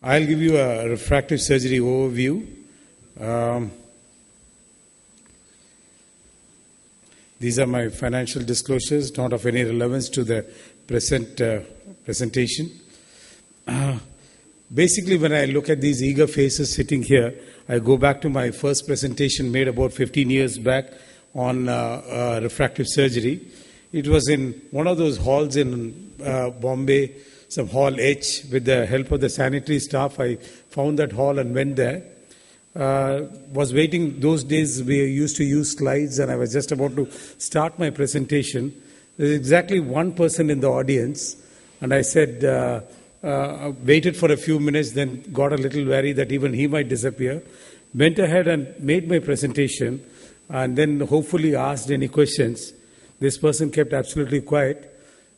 I'll give you a refractive surgery overview. These are my financial disclosures, not of any relevance to the present presentation. Basically, when I look at these eager faces sitting here, I go back to my first presentation made about 15 years back on refractive surgery. It was in one of those halls in Bombay, some hall H. With the help of the sanitary staff, I found that hall and went there. Was waiting. Those days we used to use slides, and I was just about to start my presentation. There's exactly one person in the audience, and I said, waited for a few minutes, then got a little wary that even he might disappear. Went ahead and made my presentation, and then hopefully asked any questions. This person kept absolutely quiet.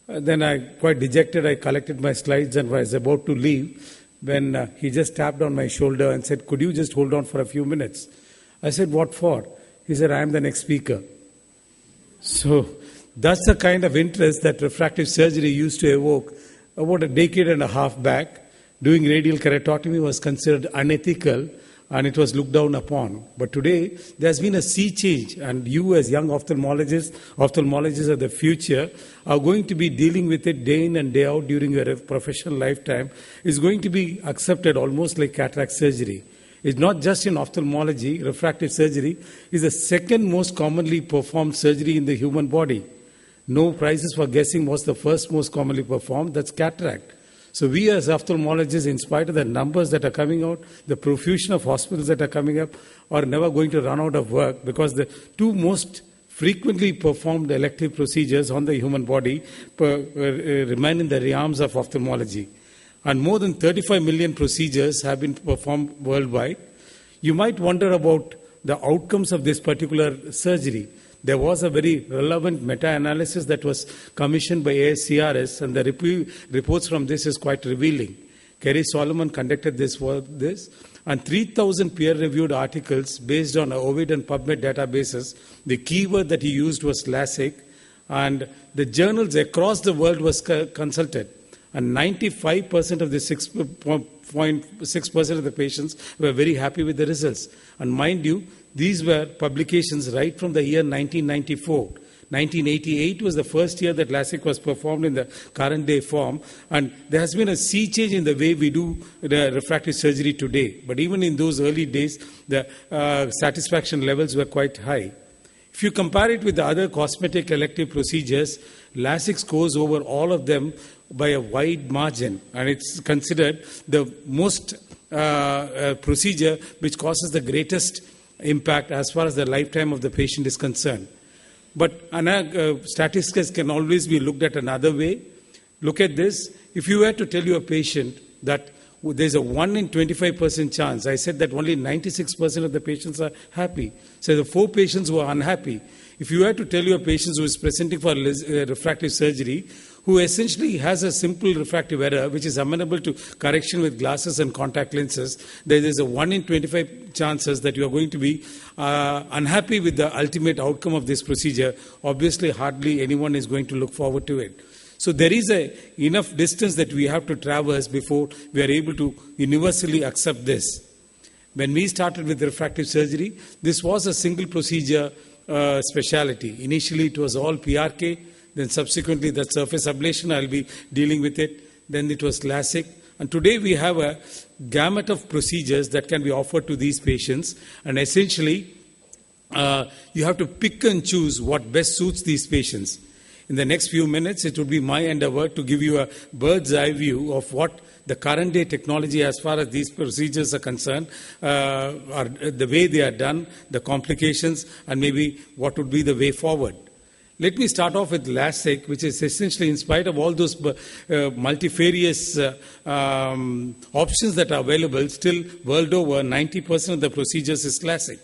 Then I, quite dejected, I collected my slides and was about to leave when he just tapped on my shoulder and said, "Could you just hold on for a few minutes?" I said, "What for?" He said, "I am the next speaker." So that's the kind of interest that refractive surgery used to evoke about a decade and a half back. Doing radial keratotomy was considered unethical and it was looked down upon. But today, there's been a sea change, and you as young ophthalmologists of the future are going to be dealing with it day in and day out during your professional lifetime. It's going to be accepted almost like cataract surgery. It's not just in ophthalmology. Refractive surgery is the second most commonly performed surgery in the human body. No prizes for guessing what's the first most commonly performed. That's cataract. So we as ophthalmologists, in spite of the numbers that are coming out, the profusion of hospitals that are coming up, are never going to run out of work, because the two most frequently performed elective procedures on the human body remain in the realms of ophthalmology. And more than 35 million procedures have been performed worldwide. You might wonder about the outcomes of this particular surgery. There was a very relevant meta-analysis that was commissioned by ASCRS, and the reports from this is quite revealing. Kerry Solomon conducted this, and 3,000 peer-reviewed articles based on Ovid and PubMed databases. The keyword that he used was LASIK, and the journals across the world was consulted. And 95% of the 6.6% of the patients were very happy with the results. And mind you, these were publications right from the year 1994. 1988 was the first year that LASIK was performed in the current day form, and there has been a sea change in the way we do the refractive surgery today. But even in those early days, the satisfaction levels were quite high. If you compare it with the other cosmetic elective procedures, LASIK scores over all of them by a wide margin, and it's considered the most procedure which causes the greatest impact as far as the lifetime of the patient is concerned. But statistics can always be looked at another way. Look at this. If you were to tell your patient that there's a 1 in 25% chance, I said that only 96% of the patients are happy. So the 4 patients who are unhappy. If you were to tell your patient who is presenting for refractive surgery, who essentially has a simple refractive error, which is amenable to correction with glasses and contact lenses, there is a 1 in 25 chances that you are going to be unhappy with the ultimate outcome of this procedure. Obviously, hardly anyone is going to look forward to it. So there is enough distance that we have to traverse before we are able to universally accept this. When we started with refractive surgery, this was a single procedure specialty. Initially, it was all PRK. Then subsequently, the surface ablation, I'll be dealing with it. Then it was LASIK. And today we have a gamut of procedures that can be offered to these patients. And essentially, you have to pick and choose what best suits these patients. In the next few minutes, it will be my endeavor to give you a bird's eye view of what the current day technology as far as these procedures are concerned, are the way they are done, the complications, and maybe what would be the way forward. Let me start off with LASIK, which is essentially, in spite of all those multifarious options that are available, still world over, 90% of the procedures is LASIK.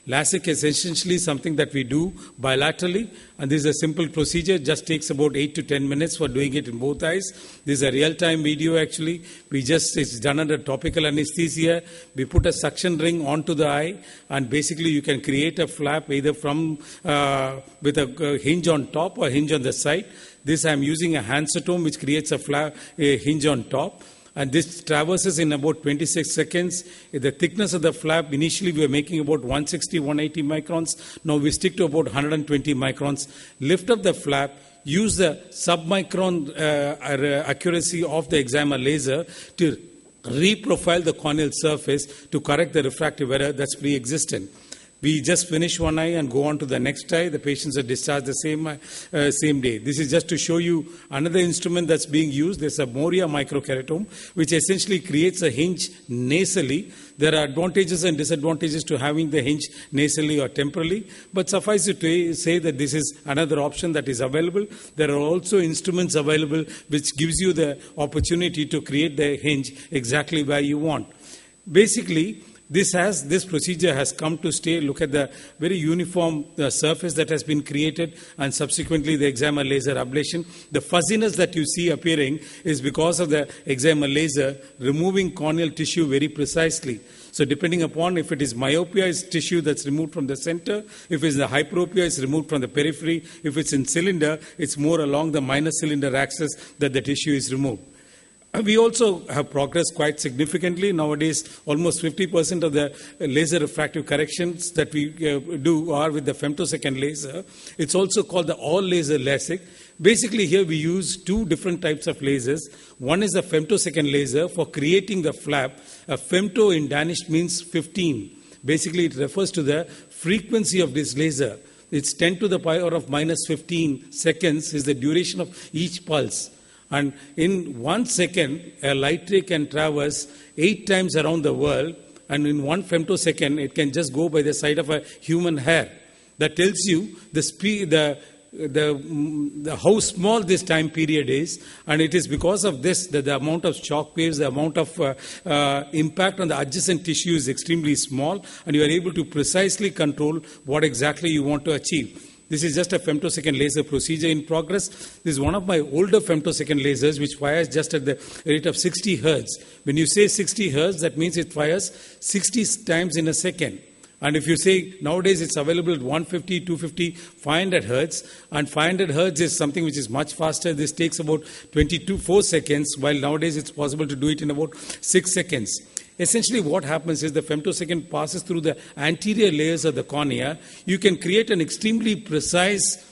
LASIK is essentially something that we do bilaterally, and this is a simple procedure. It just takes about 8 to 10 minutes for doing it in both eyes. This is a real-time video actually. It's done under topical anesthesia. We put a suction ring onto the eye, and basically you can create a flap either from with a hinge on top or hinge on the side. This I'm using a Hansotome which creates a hinge on top. and this traverses in about 26 seconds. The thickness of the flap, initially we were making about 160, 180 microns. Now we stick to about 120 microns. Lift up the flap, use the submicron accuracy of the excimer laser to reprofile the corneal surface to correct the refractive error that's pre-existent. We just finish one eye and go on to the next eye. The patients are discharged the same day. This is just to show you another instrument that's being used. There's a Moria microkeratome, which essentially creates a hinge nasally. There are advantages and disadvantages to having the hinge nasally or temporally, but suffice it to say that this is another option that is available. There are also instruments available which gives you the opportunity to create the hinge exactly where you want. Basically, this procedure has come to stay. Look at the very uniform surface that has been created, and subsequently the excimer laser ablation. The fuzziness that you see appearing is because of the excimer laser removing corneal tissue very precisely. So depending upon if it is myopia, it's tissue that's removed from the center. If it's the hyperopia, it's removed from the periphery. If it's in cylinder, it's more along the minor cylinder axis that the tissue is removed. We also have progressed quite significantly. Nowadays, almost 50% of the laser refractive corrections that we do are with the femtosecond laser. It's also called the all-laser LASIK. Basically, here we use two different types of lasers. One is the femtosecond laser for creating the flap. A femto in Danish means 15. Basically, it refers to the frequency of this laser. It's 10 to the power of minus 15 seconds is the duration of each pulse. And in 1 second, a light ray can traverse 8 times around the world, and in 1 femtosecond, it can just go by the side of a human hair. That tells you the speed, how small this time period is, and it is because of this that the amount of shock waves, the amount of impact on the adjacent tissue is extremely small, and you are able to precisely control what exactly you want to achieve. This is just a femtosecond laser procedure in progress. This is one of my older femtosecond lasers, which fires just at the rate of 60 hertz. When you say 60 hertz, that means it fires 60 times in a second. And if you say nowadays it's available at 150, 250, 500 hertz, and 500 hertz is something which is much faster. This takes about 4 seconds, while nowadays it's possible to do it in about 6 seconds. Essentially what happens is the femtosecond passes through the anterior layers of the cornea. You can create an extremely precise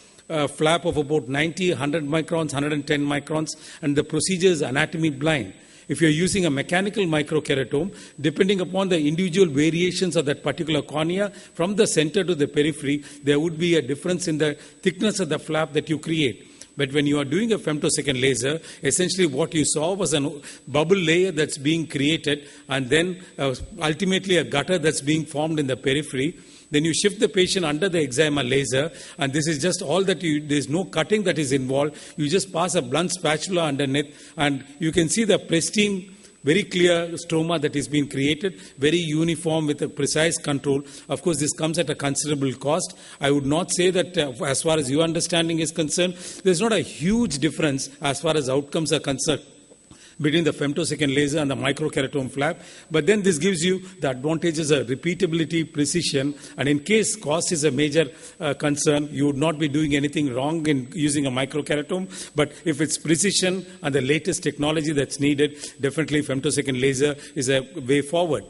flap of about 90, 100 microns, 110 microns, and the procedure is anatomy blind. If you're using a mechanical microkeratome, depending upon the individual variations of that particular cornea, from the center to the periphery, there would be a difference in the thickness of the flap that you create. But when you are doing a femtosecond laser, essentially what you saw was a bubble layer that's being created, and then ultimately a gutter that's being formed in the periphery. Then you shift the patient under the excimer laser, and this is just all that there's no cutting that is involved. You just pass a blunt spatula underneath, and you can see the pristine, very clear stroma that is being created, very uniform with a precise control. Of course, this comes at a considerable cost. I would not say that as far as your understanding is concerned, there's not a huge difference as far as outcomes are concerned between the femtosecond laser and the microkeratome flap. But then this gives you the advantages of repeatability, precision, and in case cost is a major concern, you would not be doing anything wrong in using a microkeratome. But if it's precision and the latest technology that's needed, definitely femtosecond laser is a way forward.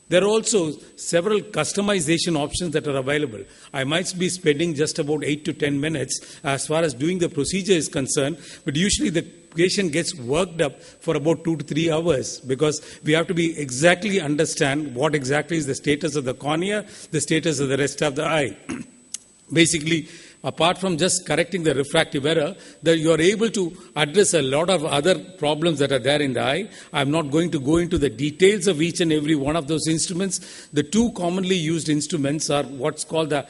There are also several customization options that are available. I might be spending just about 8 to 10 minutes as far as doing the procedure is concerned, but usually the patient gets worked up for about 2 to 3 hours because we have to be exactly understand what exactly is the status of the cornea, the status of the rest of the eye. Basically, apart from just correcting the refractive error, that you are able to address a lot of other problems that are there in the eye. I'm not going to go into the details of each and every one of those instruments. The two commonly used instruments are what's called the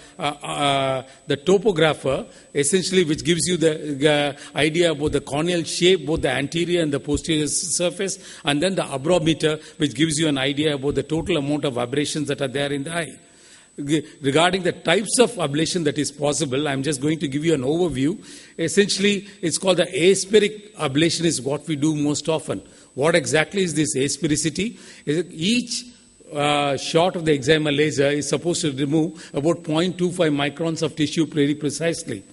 topographer, essentially which gives you the idea about the corneal shape, both the anterior and the posterior surface, and then the abrometer, which gives you an idea about the total amount of aberrations that are there in the eye. Regarding the types of ablation that is possible, I'm just going to give you an overview. Essentially, it's called the aspheric ablation is what we do most often. What exactly is this asphericity? Each shot of the excimer laser is supposed to remove about 0.25 microns of tissue very precisely.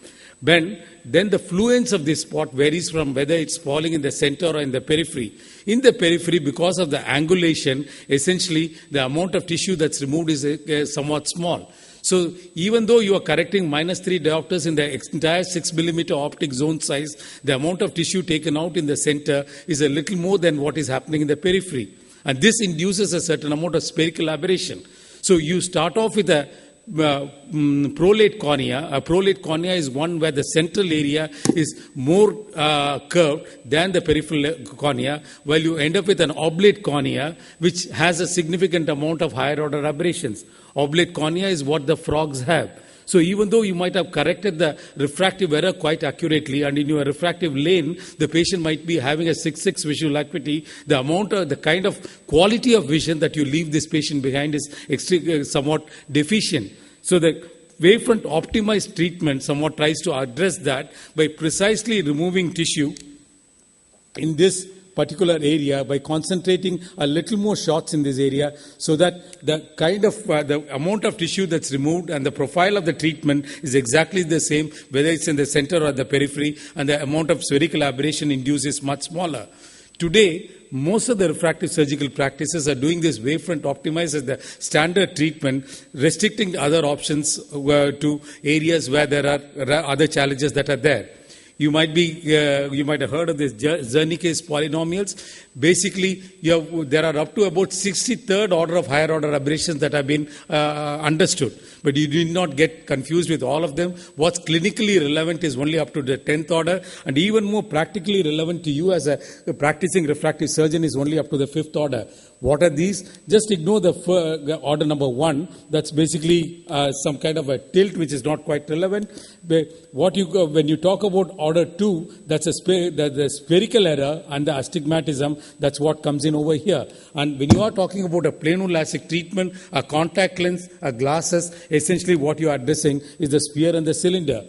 then the fluence of this spot varies from whether it's falling in the center or in the periphery. In the periphery, because of the angulation, essentially the amount of tissue that's removed is somewhat small. So even though you are correcting -3 diopters in the entire 6 millimeter optic zone size, the amount of tissue taken out in the center is a little more than what is happening in the periphery. And this induces a certain amount of spherical aberration. So you start off with a prolate cornea. A prolate cornea is one where the central area is more curved than the peripheral cornea, while you end up with an oblate cornea, which has a significant amount of higher order aberrations. Oblate cornea is what the frogs have. So even though you might have corrected the refractive error quite accurately, and in your refractive lane, the patient might be having a 6/6 visual acuity, the kind of quality of vision that you leave this patient behind is somewhat deficient. So the wavefront optimized treatment somewhat tries to address that by precisely removing tissue in this particular area, by concentrating a little more shots in this area, so that the kind of the amount of tissue that's removed and the profile of the treatment is exactly the same, whether it's in the center or the periphery, and the amount of spherical aberration induced is much smaller. Today, most of the refractive surgical practices are doing this wavefront optimized as the standard treatment, restricting other options to areas where there are other challenges that are there. You might have heard of this Zernike's polynomials. Basically, there are up to about 63rd order of higher order aberrations that have been understood. But you did not get confused with all of them. What's clinically relevant is only up to the 10th order, and even more practically relevant to you as a practicing refractive surgeon is only up to the 5th order. What are these? Just ignore the order number 1. That's basically some kind of a tilt which is not quite relevant. When you talk about order 2, that's the spherical error and the astigmatism. That's what comes in over here. And when you are talking about a plano-LASIK treatment, a contact lens, a glasses, essentially what you are addressing is the sphere and the cylinder.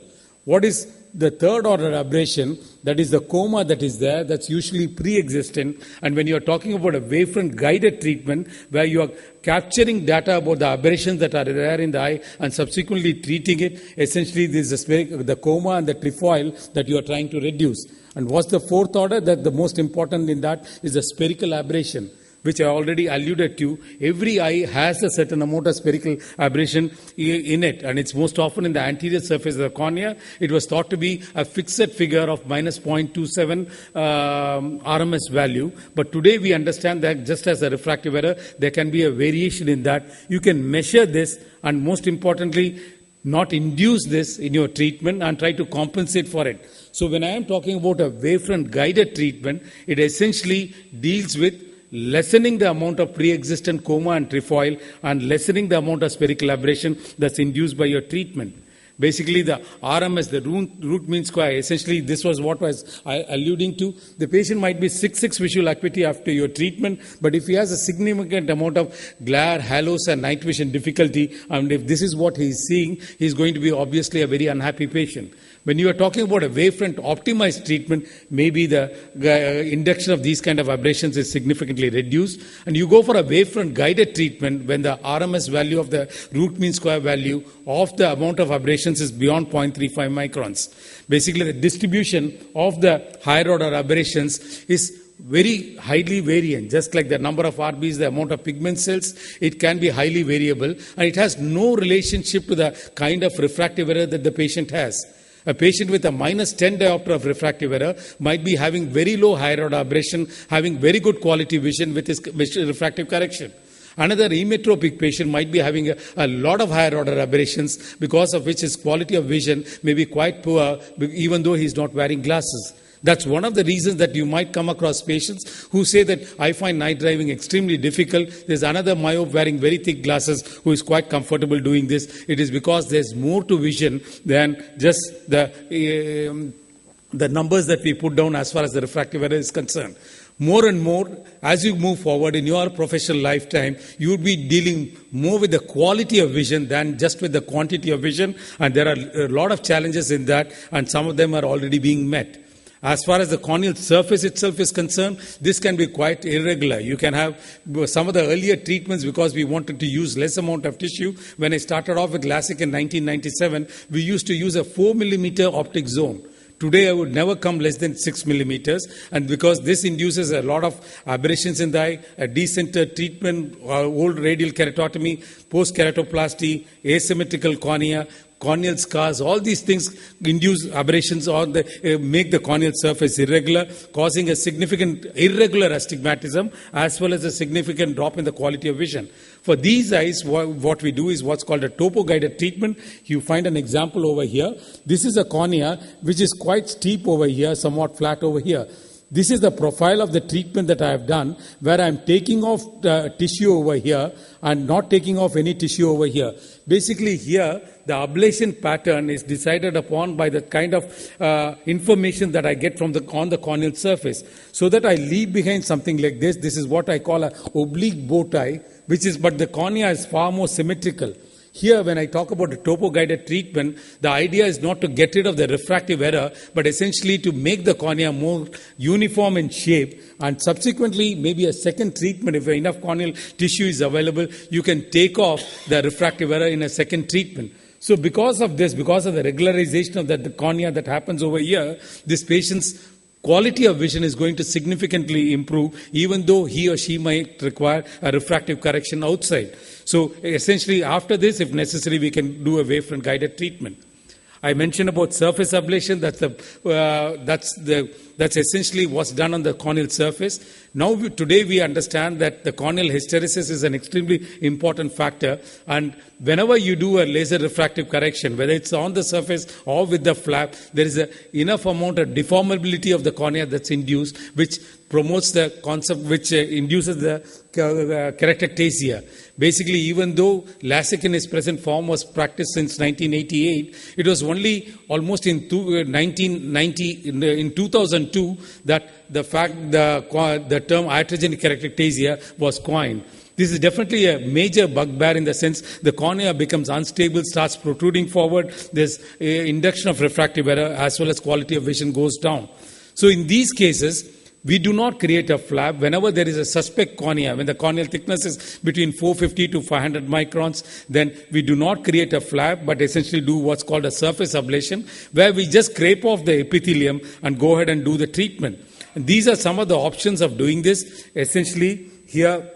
What is the 3rd order aberration? That is the coma that is there, that's usually pre-existent. And when you are talking about a wavefront guided treatment, where you are capturing data about the aberrations that are there in the eye and subsequently treating it, essentially this is the coma and the trefoil that you are trying to reduce. And what's the 4th order? That the most important in that is the spherical aberration, which I already alluded to. Every eye has a certain amount of spherical aberration in it, and it's most often in the anterior surface of the cornea. It was thought to be a fixed figure of -0.27 RMS value, but today we understand that just as a refractive error, there can be a variation in that. You can measure this, and most importantly, not induce this in your treatment and try to compensate for it. So when I am talking about a wavefront guided treatment, it essentially deals with lessening the amount of pre-existent coma and trefoil and lessening the amount of spherical aberration that's induced by your treatment. Basically, the RMS, the root mean square, essentially this was what was I alluding to. The patient might be 6/6 visual acuity after your treatment, but if he has a significant amount of glare, halos, and night vision difficulty, and if this is what he is seeing, he is going to be obviously a very unhappy patient. When you are talking about a wavefront optimized treatment, maybe the induction of these kind of aberrations is significantly reduced. And you go for a wavefront guided treatment when the RMS value of the root mean square value of the amount of aberrations is beyond 0.35 microns. Basically, the distribution of the higher order aberrations is very highly variant. Just like the number of RBs, the amount of pigment cells, it can be highly variable, and it has no relationship to the kind of refractive error that the patient has. A patient with a -10 diopter of refractive error might be having very low higher order aberration, having very good quality vision with his refractive correction. Another emmetropic patient might be having a lot of higher order aberrations, because of which his quality of vision may be quite poor, even though he's not wearing glasses. That's one of the reasons that you might come across patients who say that I find night driving extremely difficult. There's another myope wearing very thick glasses who is quite comfortable doing this. It is because there's more to vision than just the numbers that we put down as far as the refractive error is concerned. More and more, as you move forward in your professional lifetime, you would be dealing more with the quality of vision than just with the quantity of vision. And there are a lot of challenges in that, and some of them are already being met. As far as the corneal surface itself is concerned, this can be quite irregular. You can have some of the earlier treatments, because we wanted to use less amount of tissue. When I started off with LASIK in 1997, we used to use a 4 millimeter optic zone. Today, I would never come less than 6 millimeters, and because this induces a lot of aberrations in the eye, a decentered treatment, old radial keratotomy, post-keratoplasty, asymmetrical cornea, corneal scars, all these things induce aberrations or make the corneal surface irregular, causing a significant irregular astigmatism as well as a significant drop in the quality of vision. For these eyes, what we do is what's called a topo-guided treatment. You find an example over here. This is a cornea which is quite steep over here, somewhat flat over here. This is the profile of the treatment that I have done, where I am taking off tissue over here and not taking off any tissue over here. Basically here, the ablation pattern is decided upon by the kind of information that I get from on the corneal surface. So that I leave behind something like this. This is what I call an oblique bow tie, but the cornea is far more symmetrical. Here, when I talk about a topo-guided treatment, the idea is not to get rid of the refractive error, but essentially to make the cornea more uniform in shape, and subsequently, maybe a second treatment, if enough corneal tissue is available, you can take off the refractive error in a second treatment. So because of this, because of the regularization of the cornea that happens over here, this patient's quality of vision is going to significantly improve, even though he or she might require a refractive correction outside. So essentially, after this, if necessary, we can do a wavefront guided treatment. I mentioned about surface ablation. That's essentially what's done on the corneal surface. Now, today we understand that the corneal hysteresis is an extremely important factor, and whenever you do a laser refractive correction, whether it's on the surface or with the flap, there is enough amount of deformability of the cornea that's induced, which promotes the concept, which induces the keratectasia. Basically, even though LASIK in its present form was practiced since 1988, it was only almost in 2002 that the term iatrogenic keratectasia was coined. This is definitely a major bugbear, in the sense the cornea becomes unstable, starts protruding forward. There's induction of refractive error, as well as quality of vision goes down. So in these cases, we do not create a flap whenever there is a suspect cornea. When the corneal thickness is between 450 to 500 microns, then we do not create a flap, but essentially do what's called a surface ablation, where we just scrape off the epithelium and go ahead and do the treatment. And these are some of the options of doing this. Essentially, here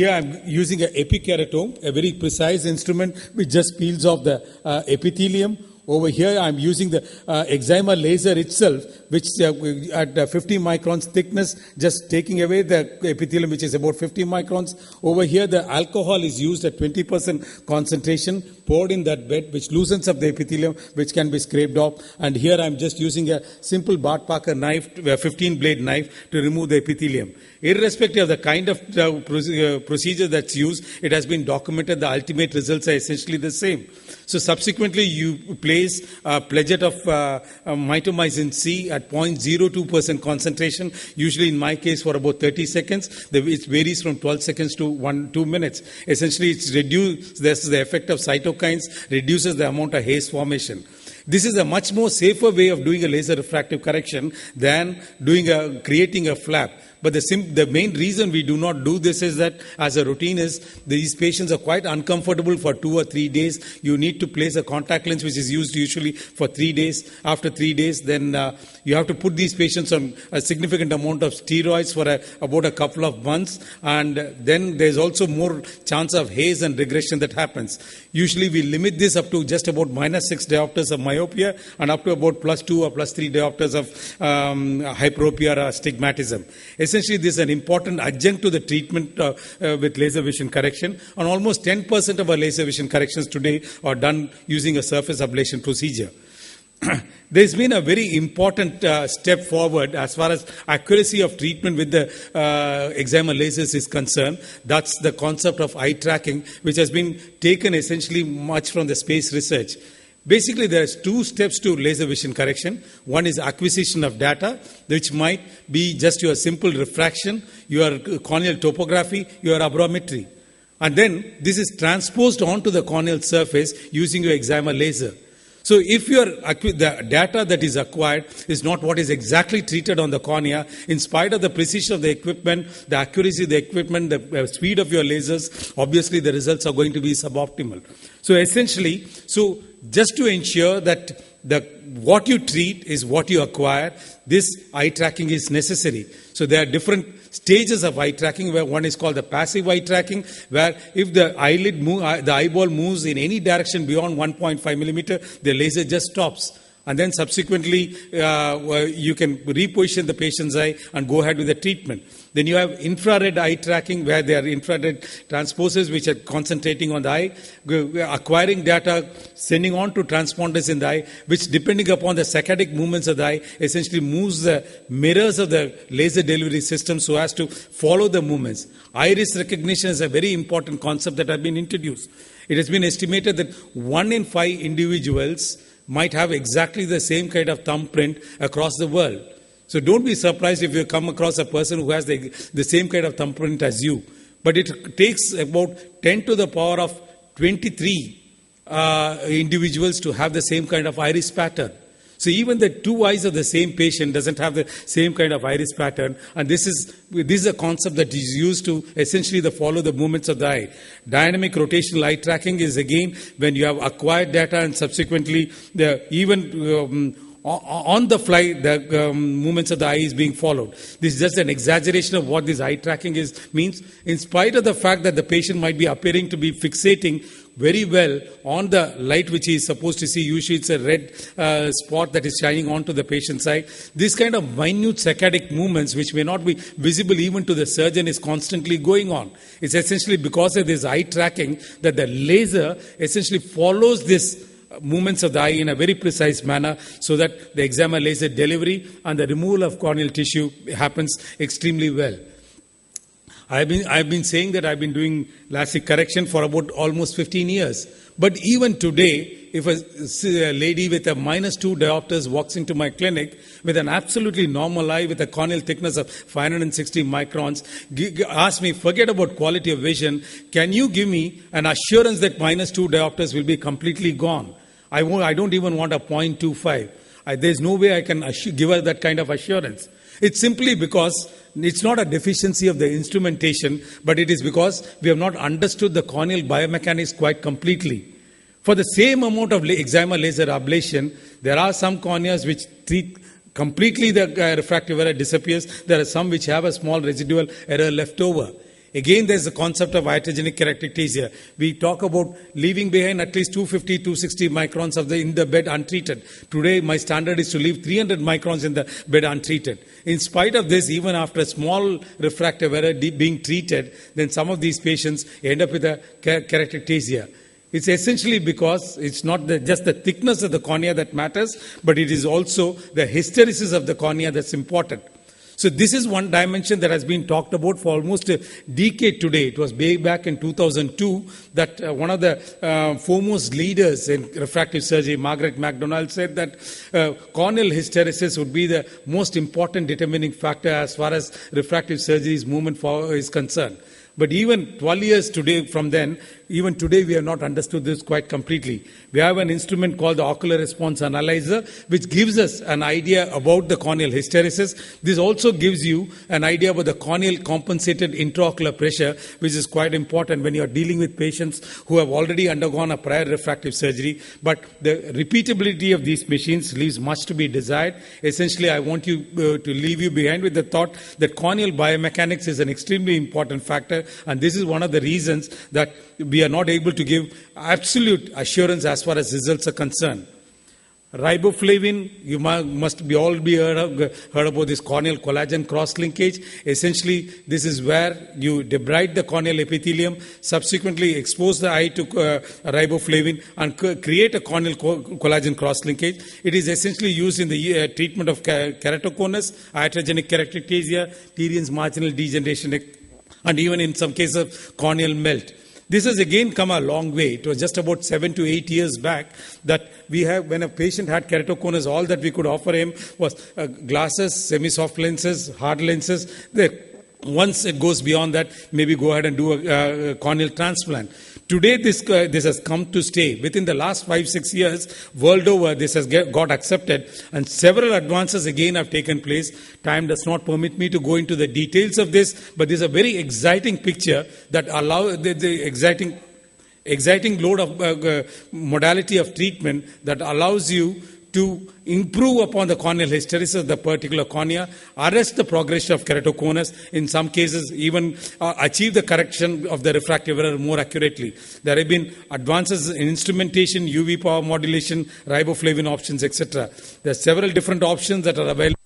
I'm using an epikeratome, a very precise instrument which just peels off the epithelium. Over here, I'm using the excimer laser itself, which at 50 microns thickness, just taking away the epithelium, which is about 50 microns. Over here, the alcohol is used at 20% concentration, poured in that bed, which loosens up the epithelium, which can be scraped off. And here, I'm just using a simple Bart Parker knife, a 15-blade knife, to remove the epithelium. Irrespective of the kind of procedure that's used, it has been documented the ultimate results are essentially the same. So subsequently, you place a pledget of mitomycin C at 0.02% concentration, usually in my case for about 30 seconds. It varies from 12 seconds to 2 minutes. Essentially, it's reduced. This is the effect of cytokines, reduces the amount of haze formation. This is a much more safer way of doing a laser refractive correction than creating a flap. But the main reason we do not do this is that, as a routine, is these patients are quite uncomfortable for 2 or 3 days. You need to place a contact lens, which is used usually for 3 days. After 3 days, then you have to put these patients on a significant amount of steroids for about a couple of months. And then there's also more chance of haze and regression that happens. Usually we limit this up to just about -6 diopters of myopia and up to about +2 or +3 diopters of hyperopia or astigmatism. Essentially, this is an important adjunct to the treatment with laser vision correction. And almost 10% of our laser vision corrections today are done using a surface ablation procedure. There's been a very important step forward as far as accuracy of treatment with the excimer lasers is concerned. That's the concept of eye tracking, which has been taken essentially much from the space research. Basically, there's 2 steps to laser vision correction. One is acquisition of data, which might be just your simple refraction, your corneal topography, your aberrometry. And then this is transposed onto the corneal surface using your excimer laser. So if the data that is acquired is not what is exactly treated on the cornea, in spite of the precision of the equipment, the accuracy of the equipment, the speed of your lasers, obviously the results are going to be suboptimal. So essentially, just to ensure that what you treat is what you acquire, this eye tracking is necessary. So there are different stages of eye tracking, where one is called the passive eye tracking, where if the the eyeball moves in any direction beyond 1.5 millimeter, the laser just stops. And then subsequently, you can reposition the patient's eye and go ahead with the treatment. Then you have infrared eye tracking, where there are infrared transposers which are concentrating on the eye, acquiring data, sending on to transponders in the eye, which depending upon the saccadic movements of the eye, essentially moves the mirrors of the laser delivery system so as to follow the movements. Iris recognition is a very important concept that has been introduced. It has been estimated that 1 in 5 individuals might have exactly the same kind of thumbprint across the world. So don't be surprised if you come across a person who has the same kind of thumbprint as you. But it takes about 10 to the power of 23 individuals to have the same kind of iris pattern. So even the two eyes of the same patient doesn't have the same kind of iris pattern, and this is a concept that is used to essentially follow the movements of the eye. Dynamic rotational eye tracking is again when you have acquired data and subsequently on the fly, the movements of the eye is being followed. This is just an exaggeration of what this eye tracking means, in spite of the fact that the patient might be appearing to be fixating very well on the light which he is supposed to see. Usually it's a red spot that is shining onto the patient's eye. This kind of minute saccadic movements, which may not be visible even to the surgeon, is constantly going on. It's essentially because of this eye tracking that the laser essentially follows this movements of the eye in a very precise manner, so that the excimer laser delivery and the removal of corneal tissue happens extremely well. I've been saying that I've been doing LASIK correction for about almost 15 years. But even today, if a lady with a -2 diopters walks into my clinic with an absolutely normal eye with a corneal thickness of 560 microns, ask me, forget about quality of vision, can you give me an assurance that -2 diopters will be completely gone? I don't even want a 0.25. There's no way I can give her that kind of assurance. It's simply because it's not a deficiency of the instrumentation, but it is because we have not understood the corneal biomechanics quite completely. For the same amount of excimer laser ablation, there are some corneas which treat completely, the refractive error disappears. There are some which have a small residual error left over. Again, there's the concept of iatrogenic keratoectasia. We talk about leaving behind at least 250, 260 microns in the bed untreated. Today, my standard is to leave 300 microns in the bed untreated. In spite of this, even after a small refractive error being treated, then some of these patients end up with a keratoectasia. It's essentially because it's not just the thickness of the cornea that matters, but it is also the hysteresis of the cornea that's important. So this is one dimension that has been talked about for almost a decade today. It was back in 2002 that one of the foremost leaders in refractive surgery, Margaret MacDonald, said that corneal hysteresis would be the most important determining factor as far as refractive surgery's movement is concerned. But even 12 years today from then, even today we have not understood this quite completely. We have an instrument called the ocular response analyzer, which gives us an idea about the corneal hysteresis. This also gives you an idea about the corneal compensated intraocular pressure, which is quite important when you are dealing with patients who have already undergone a prior refractive surgery. But the repeatability of these machines leaves much to be desired. Essentially, I want you to leave you behind with the thought that corneal biomechanics is an extremely important factor, and this is one of the reasons that we are not able to give absolute assurance as far as results are concerned. Riboflavin, you must be all heard about this corneal collagen cross-linkage. Essentially, this is where you debride the corneal epithelium, subsequently expose the eye to riboflavin and create a corneal collagen cross-linkage. It is essentially used in the treatment of keratoconus, iatrogenic keratoectasia, Tyrion's marginal degeneration, and even in some cases of corneal melt. This has again come a long way. It was just about 7 to 8 years back that when a patient had keratoconus, all that we could offer him was glasses, semi-soft lenses, hard lenses. Once it goes beyond that, maybe go ahead and do a corneal transplant. Today, this has come to stay. Within the last 5-6 years, world over, this has got accepted, and several advances again have taken place. Time does not permit me to go into the details of this, but this is a very exciting picture that allows the exciting load of modality of treatment that allows you to improve upon the corneal hysteresis of the particular cornea, arrest the progression of keratoconus, in some cases even achieve the correction of the refractive error more accurately. There have been advances in instrumentation, UV power modulation, riboflavin options, etc. There are several different options that are available.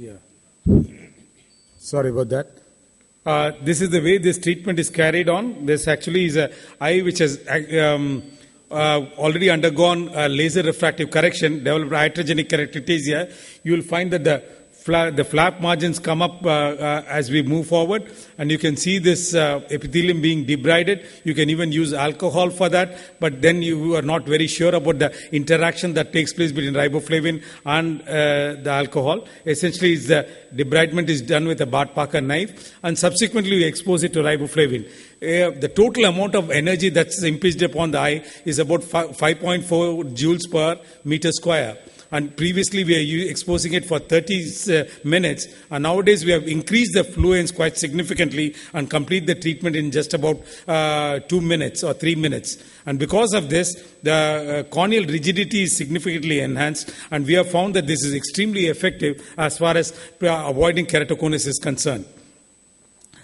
Yeah. Sorry about that. This is the way this treatment is carried on. This actually is an eye which has already undergone laser refractive correction, developed iatrogenic keratoconus. You will find that the flap margins come up as we move forward, and you can see this epithelium being debrided. You can even use alcohol for that, but then you are not very sure about the interaction that takes place between riboflavin and the alcohol. Essentially, the debridement is done with a Bart Parker knife, and subsequently we expose it to riboflavin. The total amount of energy that's impinged upon the eye is about 5.4 joules per meter square. And previously we are exposing it for 30 minutes, and nowadays we have increased the fluence quite significantly and complete the treatment in just about 2 minutes or 3 minutes. And because of this, the corneal rigidity is significantly enhanced, and we have found that this is extremely effective as far as avoiding keratoconus is concerned.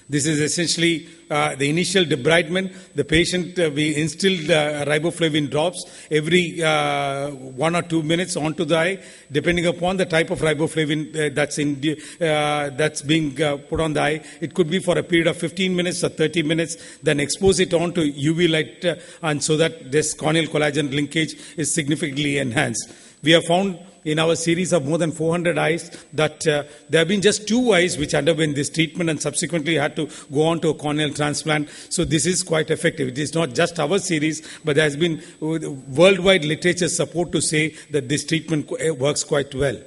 This is essentially the initial debridement. The patient, we instilled riboflavin drops every 1 or 2 minutes onto the eye, depending upon the type of riboflavin that's being put on the eye. It could be for a period of 15 minutes or 30 minutes, then expose it onto UV light, and so that this corneal collagen linkage is significantly enhanced. We have found in our series of more than 400 eyes that there have been just 2 eyes which underwent this treatment and subsequently had to go on to a corneal transplant. So this is quite effective. It is not just our series, but there has been worldwide literature support to say that this treatment works quite well.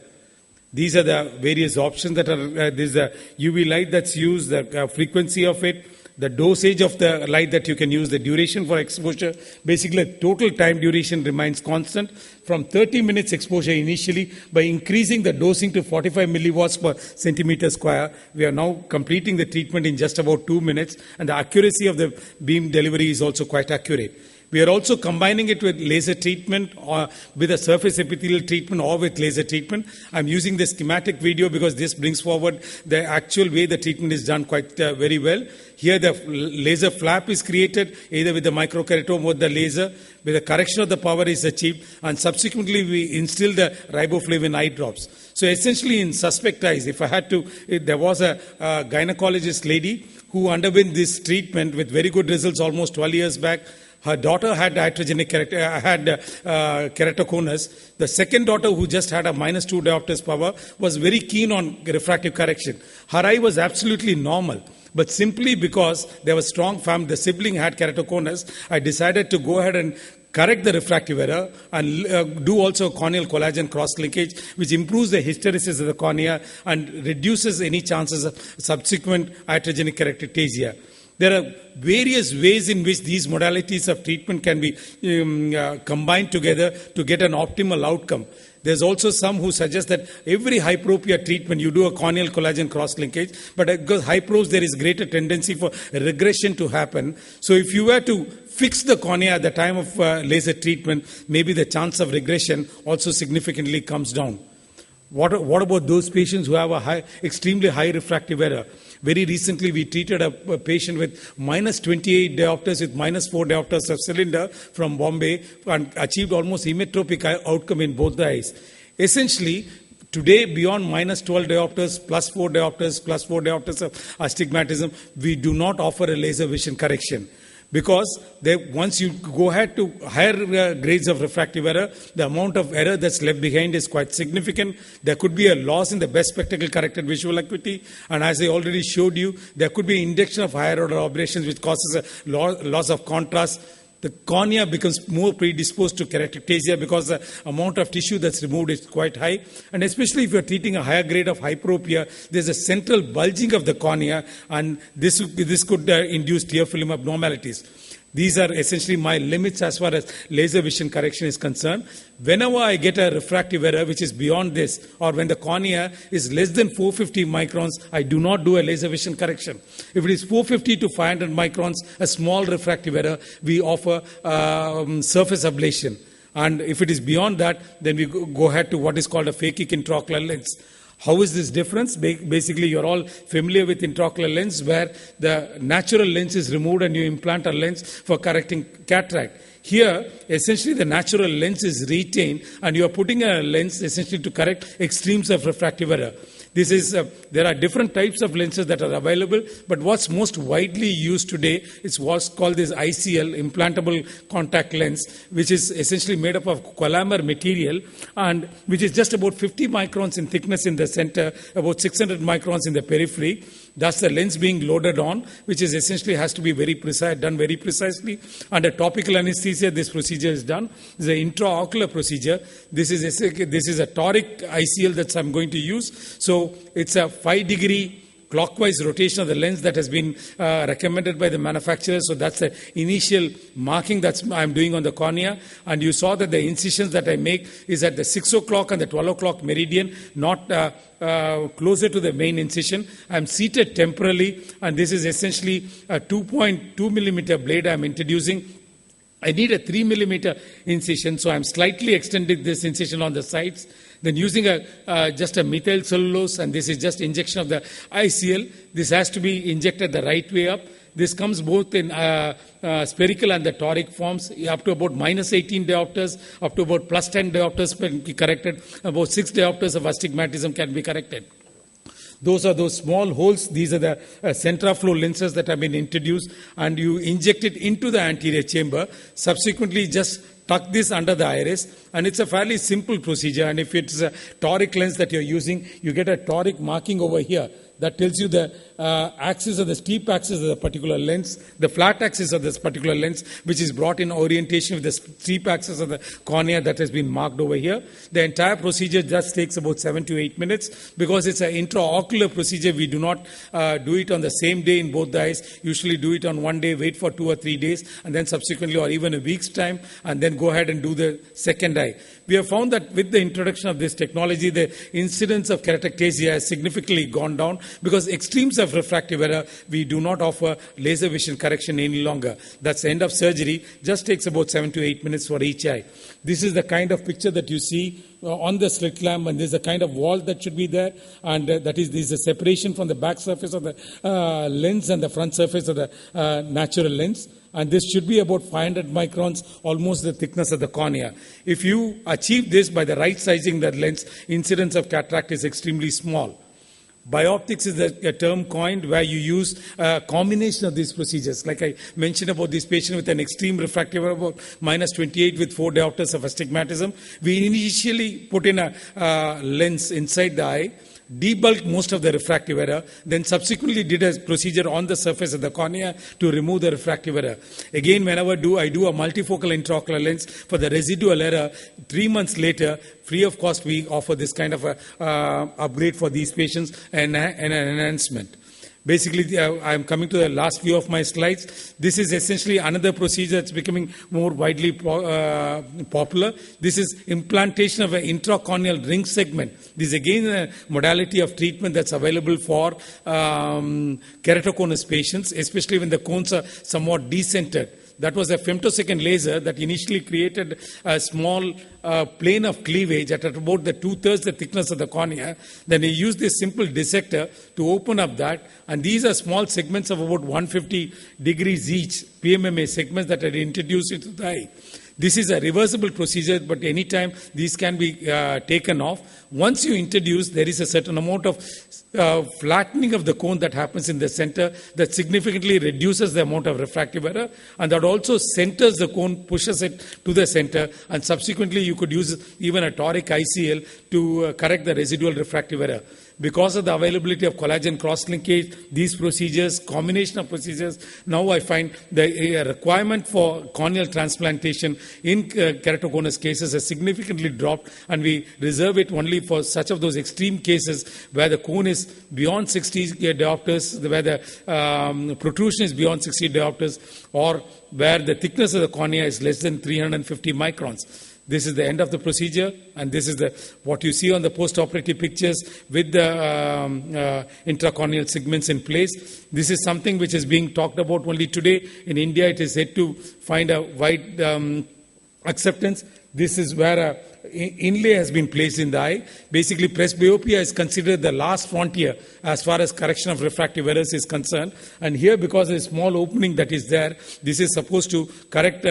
These are the various options that are, there's a UV light that's used, the frequency of it, the dosage of the light that you can use, the duration for exposure. Basically, the total time duration remains constant from 30 minutes exposure initially. By increasing the dosing to 45 milliwatts per centimeter square, we are now completing the treatment in just about 2 minutes, and the accuracy of the beam delivery is also quite accurate. We are also combining it with laser treatment or with a surface epithelial treatment or with laser treatment. I'm using the schematic video because this brings forward the actual way the treatment is done quite very well. Here the laser flap is created either with the microkeratome or the laser, where the correction of the power is achieved, and subsequently we instill the riboflavin eye drops. So essentially in suspect eyes, if I had to, there was a gynecologist lady who underwent this treatment with very good results almost 12 years back. Her daughter had iatrogenic keratoconus. The second daughter, who just had a -2 diopters power, was very keen on refractive correction. Her eye was absolutely normal. But simply because there was strong family, the sibling had keratoconus, I decided to go ahead and correct the refractive error and do also corneal collagen cross-linkage, which improves the hysteresis of the cornea and reduces any chances of subsequent iatrogenic keratoconus. There are various ways in which these modalities of treatment can be combined together to get an optimal outcome. There's also some who suggest that every hyperopia treatment, you do a corneal collagen cross-linkage, but because hyperos, there is greater tendency for regression to happen. So if you were to fix the cornea at the time of laser treatment, maybe the chance of regression also significantly comes down. What about those patients who have a extremely high refractive error? Very recently, we treated a patient with -28 diopters with -4 diopters of cylinder from Bombay and achieved almost emmetropic outcome in both the eyes. Essentially, today, beyond -12 diopters, +4 diopters of astigmatism, we do not offer a laser vision correction. Because once you go ahead to higher grades of refractive error, the amount of error that's left behind is quite significant. There could be a loss in the best spectacle corrected visual acuity, and as I already showed you, there could be induction of higher order aberrations which causes a loss of contrast. The cornea becomes more predisposed to keratocontasia because the amount of tissue that's removed is quite high. And especially if you're treating a higher grade of hyperopia, there's a central bulging of the cornea, and this could induce tear film abnormalities. These are essentially my limits as far as laser vision correction is concerned. Whenever I get a refractive error which is beyond this, or when the cornea is less than 450 microns, I do not do a laser vision correction. If it is 450 to 500 microns, a small refractive error, we offer surface ablation. And if it is beyond that, then we go ahead to what is called a phakic intraocular lens. How is this difference? Basically, you're all familiar with intraocular lens, where the natural lens is removed and you implant a lens for correcting cataract. Here, essentially, the natural lens is retained, and you are putting a lens essentially to correct extremes of refractive error. There are different types of lenses that are available, but what's most widely used today is what's called this ICL, implantable contact lens, which is essentially made up of collamer material, and which is just about 50 microns in thickness in the center, about 600 microns in the periphery. That's the lens being loaded on, which is essentially has to be very precise, done very precisely. Under topical anesthesia, this procedure is done. This is an intraocular procedure. This is a toric ICL that I'm going to use. So it's a 5-degree clockwise rotation of the lens that has been recommended by the manufacturer. So that's the initial marking that I'm doing on the cornea. And you saw that the incisions that I make is at the 6 o'clock and the 12 o'clock meridian, not closer to the main incision. I'm seated temporally, and this is essentially a 2.2 millimeter blade I'm introducing. I need a 3 millimeter incision, so I'm slightly extending this incision on the sides. Then using just a methyl cellulose, and this is just injection of the ICL. This has to be injected the right way up. This comes both in spherical and the toric forms, up to about minus 18 diopters, up to about plus 10 diopters can be corrected. About 6 diopters of astigmatism can be corrected. Those are those small holes. These are the centraflow lenses that have been introduced, and you inject it into the anterior chamber. Subsequently, just tuck this under the iris, and it's a fairly simple procedure. And if it's a toric lens that you're using, you get a toric marking over here that tells you the axis or the steep axis of the particular lens, the flat axis of this particular lens, which is brought in orientation with the steep axis of the cornea that has been marked over here. The entire procedure just takes about 7 to 8 minutes. Because it's an intraocular procedure, we do not do it on the same day in both the eyes. Usually do it on one day, wait for 2 or 3 days, and then subsequently, or even a week's time, and then go ahead and do the second eye. We have found that with the introduction of this technology, the incidence of keratocontasia has significantly gone down, because extremes of refractive error, we do not offer laser vision correction any longer. That's the end of surgery. Just takes about 7 to 8 minutes for each eye. This is the kind of picture that you see on the slit lamp, and there's a kind of wall that should be there, and there's a separation from the back surface of the lens and the front surface of the natural lens. And this should be about 500 microns, almost the thickness of the cornea. If you achieve this by the right sizing the lens, incidence of cataract is extremely small. Bioptics is a term coined where you use a combination of these procedures. Like I mentioned about this patient with an extreme refractive error, about minus 28 with 4 diopters of astigmatism. We initially put in a lens inside the eye, debulked most of the refractive error, then subsequently did a procedure on the surface of the cornea to remove the refractive error. Again, whenever I do a multifocal intraocular lens for the residual error, 3 months later, free of cost, we offer this kind of a upgrade for these patients and an enhancement. Basically, I'm coming to the last few of my slides. This is essentially another procedure that's becoming more widely popular. This is implantation of an intracorneal ring segment. This is again a modality of treatment that's available for keratoconus patients, especially when the cones are somewhat decentered. That was a femtosecond laser that initially created a small plane of cleavage at about the 2/3 the thickness of the cornea. Then he used this simple dissector to open up that. And these are small segments of about 150 degrees each, PMMA segments that are introduced into the eye. This is a reversible procedure, but anytime these can be taken off. Once you introduce, there is a certain amount of flattening of the cone that happens in the center that significantly reduces the amount of refractive error, and that also centers the cone, pushes it to the center, and subsequently you could use even a toric ICL to correct the residual refractive error. Because of the availability of collagen cross-linkage, these procedures, combination of procedures, now I find the requirement for corneal transplantation in keratoconus cases has significantly dropped, and we reserve it only for such of those extreme cases where the cone is beyond 60 diopters, where the protrusion is beyond 60 diopters, or where the thickness of the cornea is less than 350 microns. This is the end of the procedure, and this is what you see on the post-operative pictures with the intracorneal segments in place. This is something which is being talked about only today. In India, it is yet to find a wide acceptance. This is where inlay has been placed in the eye. Basically, presbyopia is considered the last frontier as far as correction of refractive errors is concerned. And here, because of the small opening that is there, this is supposed to correct,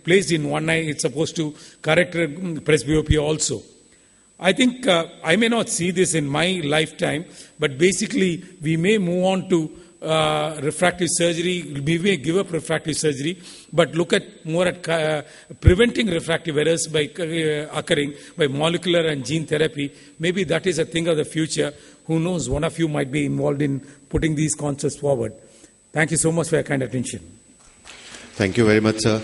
placed in one eye, it's supposed to correct presbyopia also. I think I may not see this in my lifetime, but basically we may move on to refractive surgery. We may give up refractive surgery, but look at more at preventing refractive errors by occurring by molecular and gene therapy. Maybe that is a thing of the future. Who knows? One of you might be involved in putting these concepts forward. Thank you so much for your kind attention. Thank you very much, sir.